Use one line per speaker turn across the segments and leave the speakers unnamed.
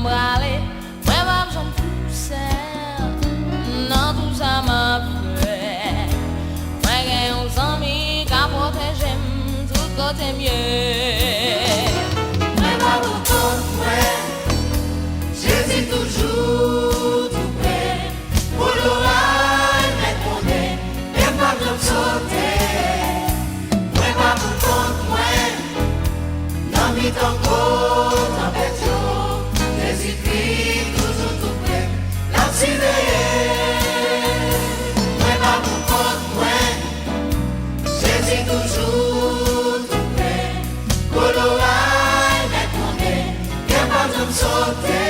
m'brale, moi pas besoin de pousser. Non, tout ça m'a fait. Moi j'ai un ami qui protège tout côté mieux.
Moi pas beaucoup, moi, Jésus toujours tout près. Pour l'oreille, mais qu'on est, et pas de sauter. Moi pas beaucoup, moi, non, mi tango, tempête, Jésus-Christ toujours tout près. Moi pas beaucoup, moi, Jésus toujours tout près. Pour l'oreille, mais qu'on est, et pas de sauter.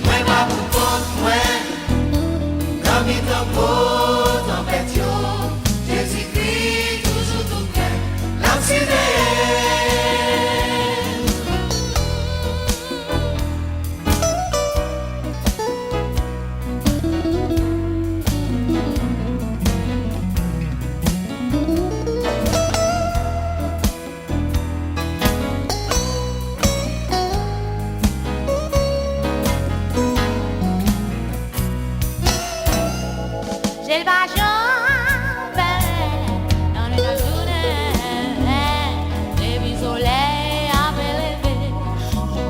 Moi pas beaucoup, moi, non, mi tango, tempête, Jésus-Christ toujours tout près.
J'ai le bâton dans les journées, les vies soleil après lever,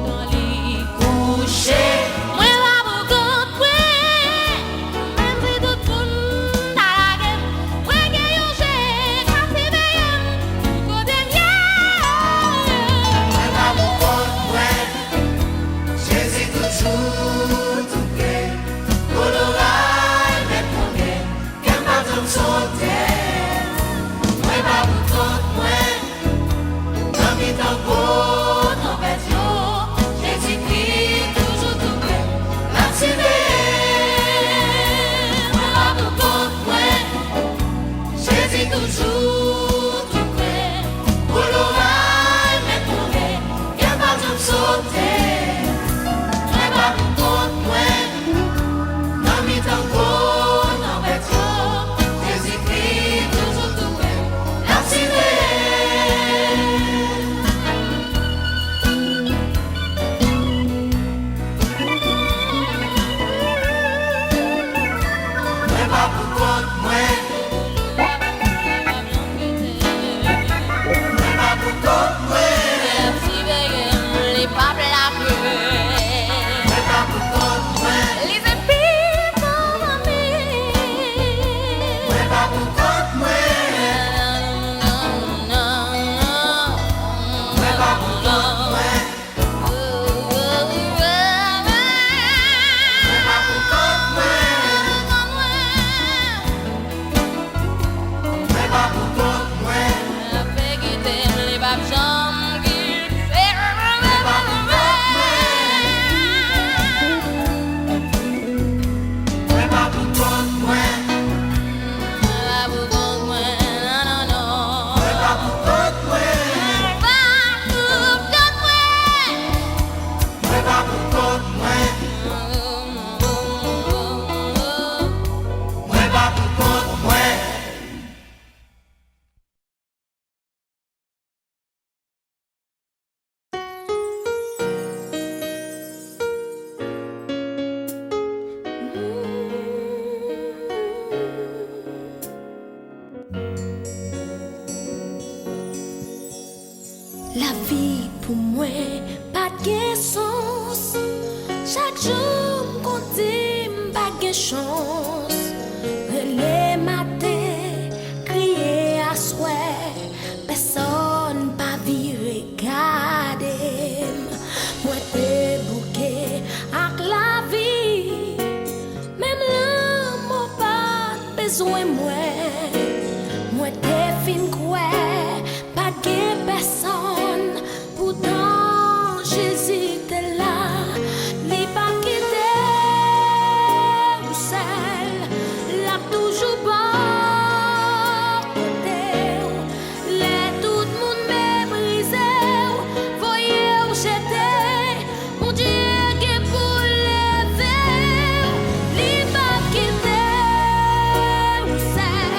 dans les coucher. Moi pas beaucoup de même si tout le monde a la gueule. Moi qui j'ai cassé byen, côté
Moi pas beaucoup, moi, Jésus toujours tout près. Pour l'oreille, mais qu'on est, qu'elle m'a de sauter. Moi pas beaucoup, moi, dans mes tambours, tempête, Jésus-Christ toujours tout près. Moi pas beaucoup, moi, Jésus toujours tout près. Pour l'oreille, mais qu'on est, qu'elle m'a de sauter. Moi pas beaucoup, moi, dans mes tambours, tempête, Jésus-Christ toujours tout près. Moi pas beaucoup, moi, moi pas beaucoup, moi,
merci byen, les papes la
moi pas beaucoup, moi,
les épis sont amis.
moi pas beaucoup, moi, moi pas beaucoup, moi, moi pas beaucoup, moi, moi pas beaucoup, moi, moi pas beaucoup, moi, moi pas beaucoup, moi, moi pas beaucoup, moi, moi pas beaucoup, moi, moi pas beaucoup, moi.
La vie pour moi, pas de sens. Chaque jour, m'contime pas de chance. Les matins, crier à souhait, personne pas viré garder. Moi, t'es bouquet avec la vie, même l'amour pas besoin moi. Moi, t'es fin quoi, pas de personne, pourtant Jésus t'es là, les pas quitté ou seul, là toujours pas côté, les tout le monde méprisé, voyez où j'étais, mon Dieu qui pour lever, les pas quitté ou seul.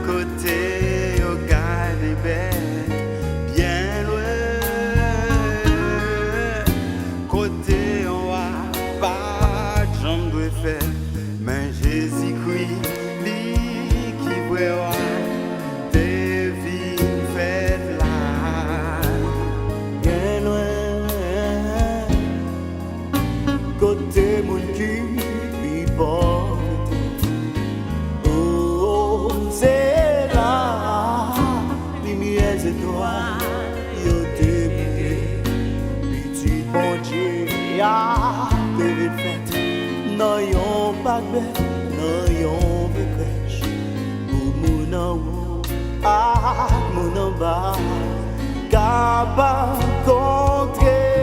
côté au Galibert, bien loin, côté on va pas j'en dois faire, mais Jésus-Christ, lui qui voit des vies faites là, bien loin, côté mon qui lui porte. C'est là, lumière et toi, yo te petit bon Dieu, ya te fait, non yon pas bête, non yon crèche, pour mon amour, mon embarras, capable contrer,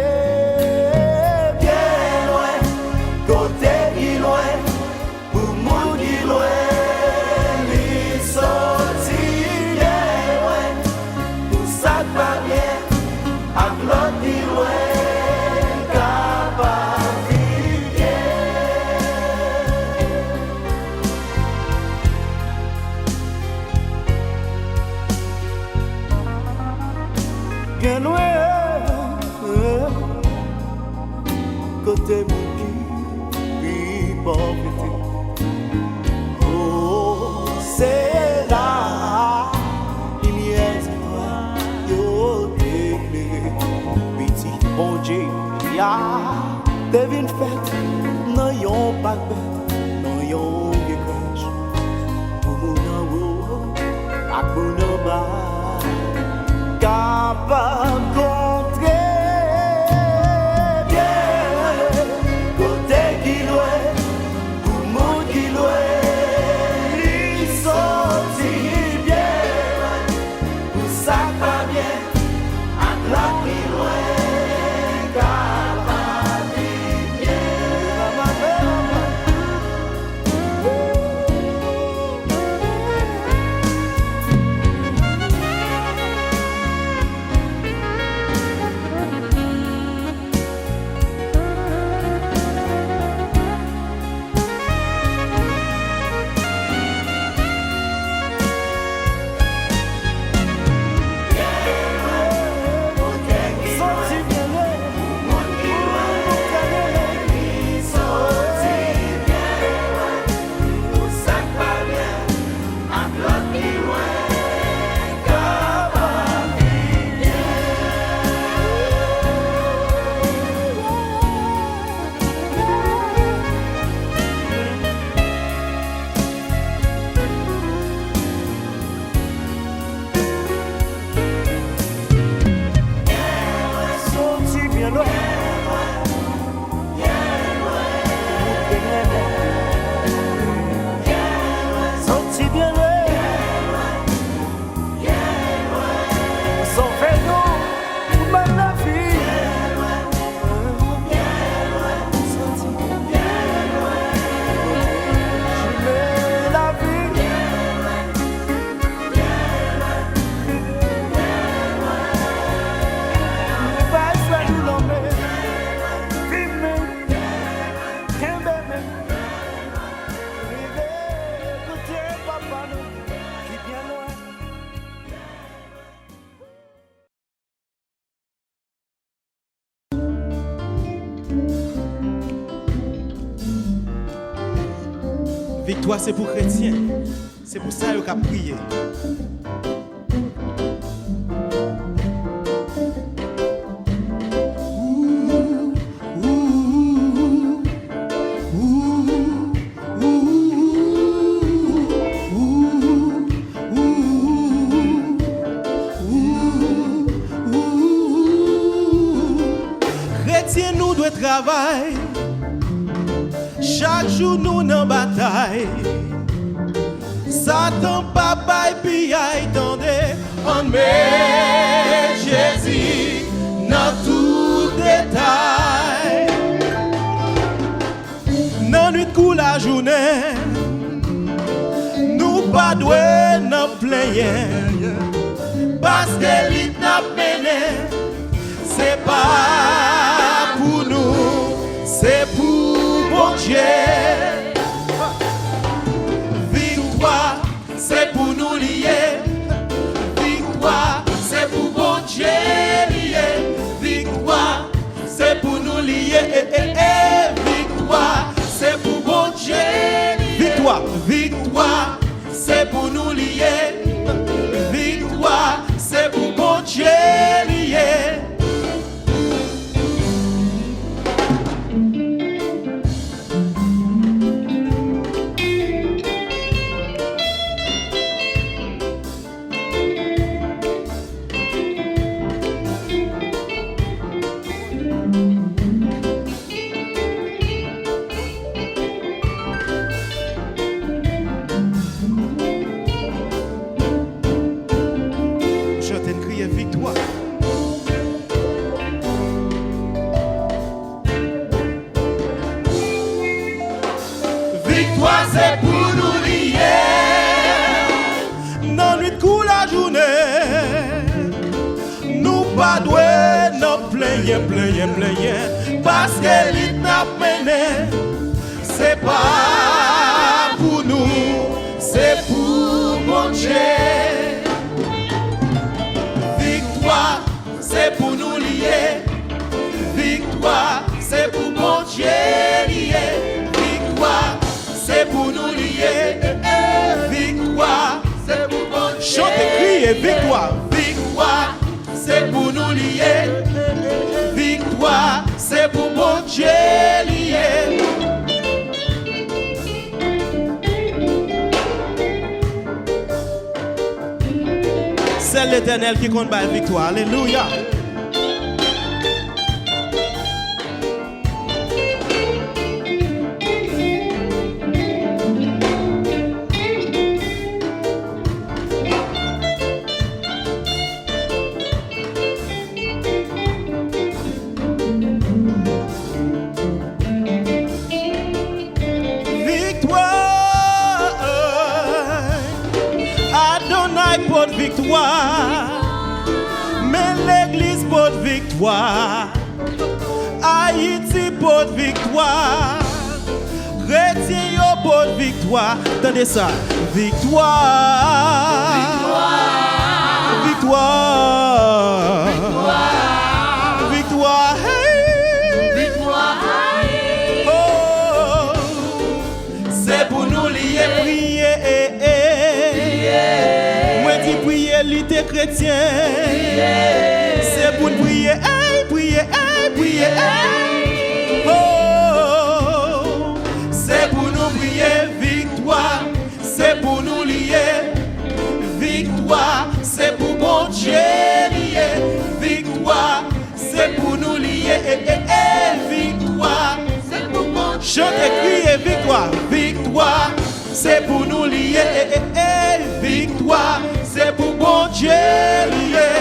bien loin, côté qui loin, pour mon qui loin. Côté mon qui pauvreté, oh c'est là, lumière et toi, yo t'éclairé, petit bon Dieu, ya devine fête, non yon pas bête, non yon crèche, pour mon amour, à mon embarras, capable contrer.
Victoire, c'est pour chrétiens. C'est pour ça qu'il a prié. Chrétiens, nous devons travailler. Chaque jour nous dans bataille. Satan papa et puis attendez. On met Jésus dans tout détail. Dans nuit coup la journée, nous pas doué dans plein. Parce que l'île n'a mené, c'est pas pour nous, c'est pour mon Dieu. Victoire, c'est pour nous lier. Victoire, c'est pour bon Dieu lier. Victoire, c'est pour nous lier. Victoire, c'est pour bon Dieu lier. Victoire, victoire, c'est pour nous lier. Victoire, c'est pour bon Dieu lier. Victoire. Victoire, c'est pour nous lier. Dans nuit coule la journée, nous pas doués, nous plaignons, parce que l'île n'a mené. C'est pas pour nous, c'est pour mon Dieu. Victoire, c'est pour nous lier. Victoire, c'est pour mon Dieu lier. Victoire, c'est pour nous lier. Victoire, c'est pour mon Dieu. Chantez, criez, victoire. Victoire, c'est pour nous lier. Victoire, c'est pour mon Dieu lier. C'est l'Éternel qui compte la victoire. Alléluia. Victoire. Adonaï pour victoire. Mais l'église pour victoire. Ayiti pour victoire. Chrétien pour victoire. Attendez ça. Victoire. Victoire. Victoire. Victoire. Hey.
Victoire.
Oh. C'est pour nous lier, prier. Moi dis prier, l'ité chrétien. C'est pour nous prier, prier, prier. Oh, c'est pour nous prier, victoire. C'est pour nous lier, victoire. C'est pour bon Dieu lier, victoire. C'est pour nous lier, victoire. C'est pour bon Dieu. Chantez, criez, victoire, victoire. C'est pour nous lier, victoire. C'est pour bon Dieu lier.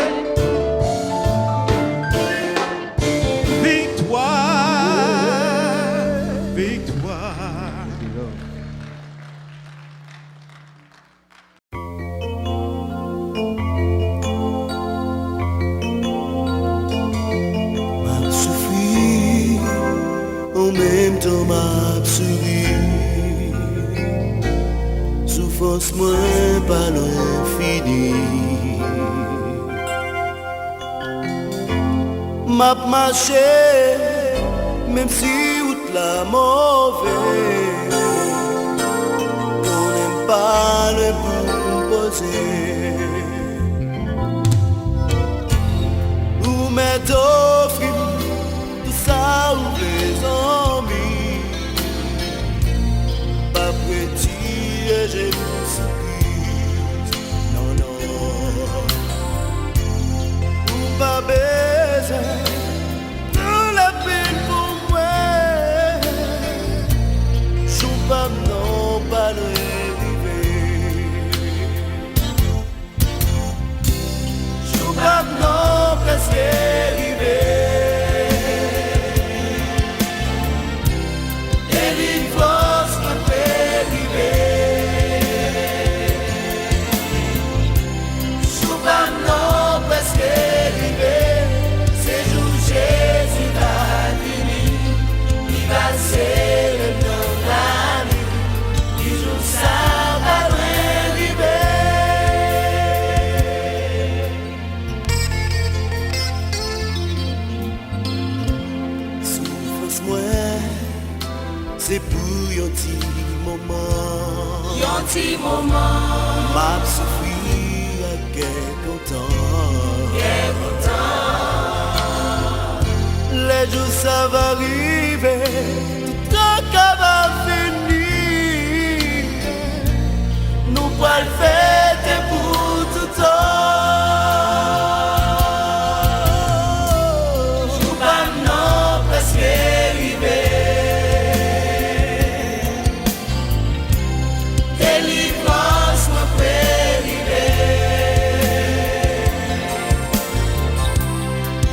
Victoire, victoire.
M'a souffri, en même temps m'a souri. Souffrance moins pas l'infini. M'a marché, même si route la mauvaise. On n'aime pas le proposer. Ou m'être offrir tout ça ou les amis. Pas petit, j'ai vu surprise. Non, non. Ou pas baiser. Tout la peine pour moi. J'ou pas non pas le arriver. J'ou pas non presque arrivé.
petit moment.
M'a souffri à quelque temps. Les jours ça va arriver, tout temps ça va venir. Nous pas le fêter pour tout temps.
Jou pas non presque arrivé. Délivrance moi prélivé.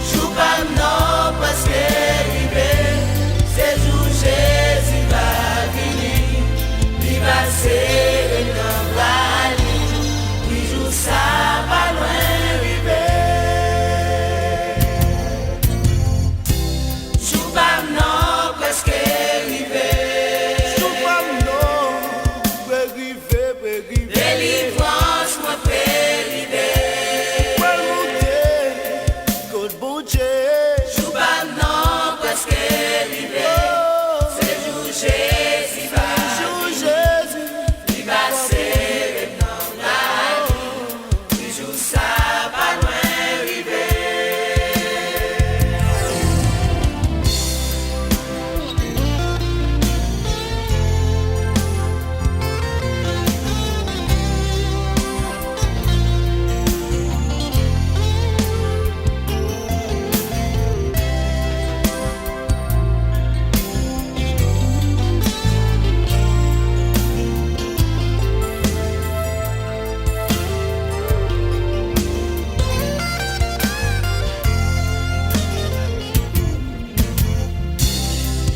Jou pas non presque arrivé. C'est jour Jésus va venir. Il va serrer dans la ligne. Oui, jour ça pas loin arrivé. Jou pas non presque arrivé.
Nous pas non, arriver.
Délivrance moi prélivé.
Well, monter, God bon Dieu.
Jou pas non presque arrivé. C'est jour Jésus va
Jour Jésus,
il va serrer dans la ligne. Oui, jour ça pas loin arrivé.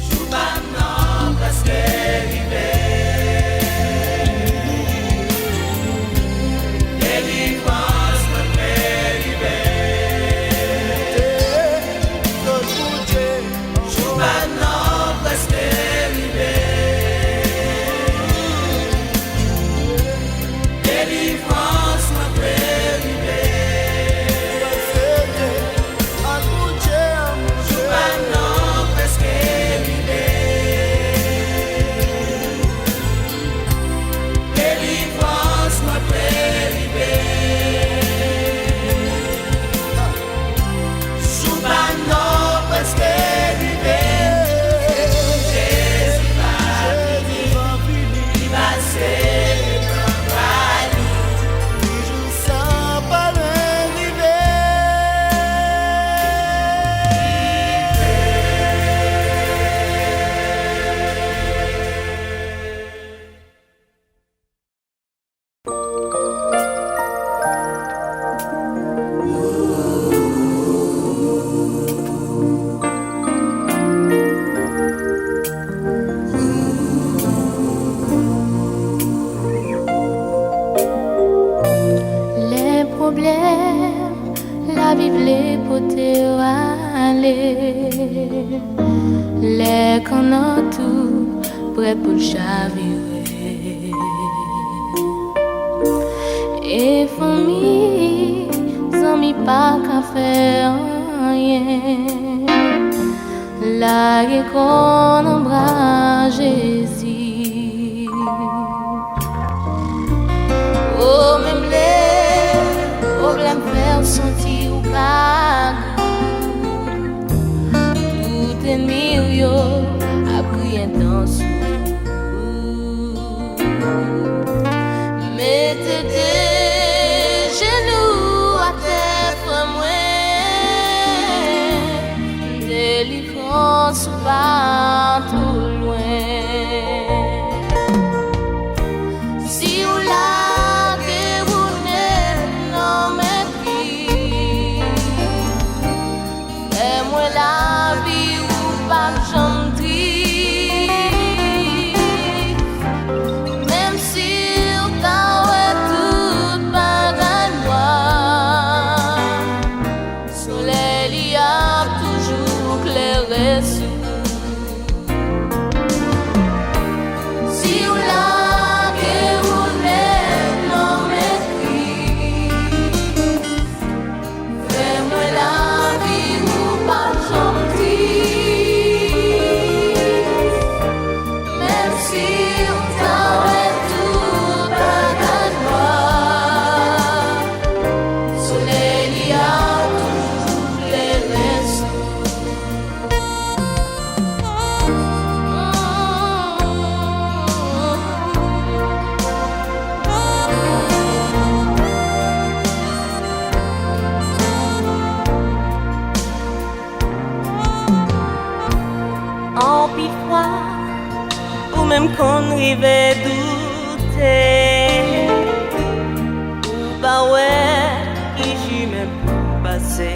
Jou pas non presque arrivé. Délivrance moi prélivé.
God bon Dieu.
Jou pas non presque arrivé. Délivrance moi prélivé. Jou pas non presque arrivé. Délivrance moi prélivé. Jou pas non presque arrivé. Jésus va venir. Il va serrer dans la ligne.
Les problèmes, la vie les poter aller. Les qu'on a tout prêt pour le chavirer. Et famille, amis pas qu'à faire rien. Là qu'on embrasse Jésus. Oh, même les problèmes faire sentir ou pas. Tout ennemi yo a pris un temps sous. Mettez tes genoux à terre moi. Délivrance pas tout loin.
rive douter. Ou pas ouais, qui j'y même pour passer.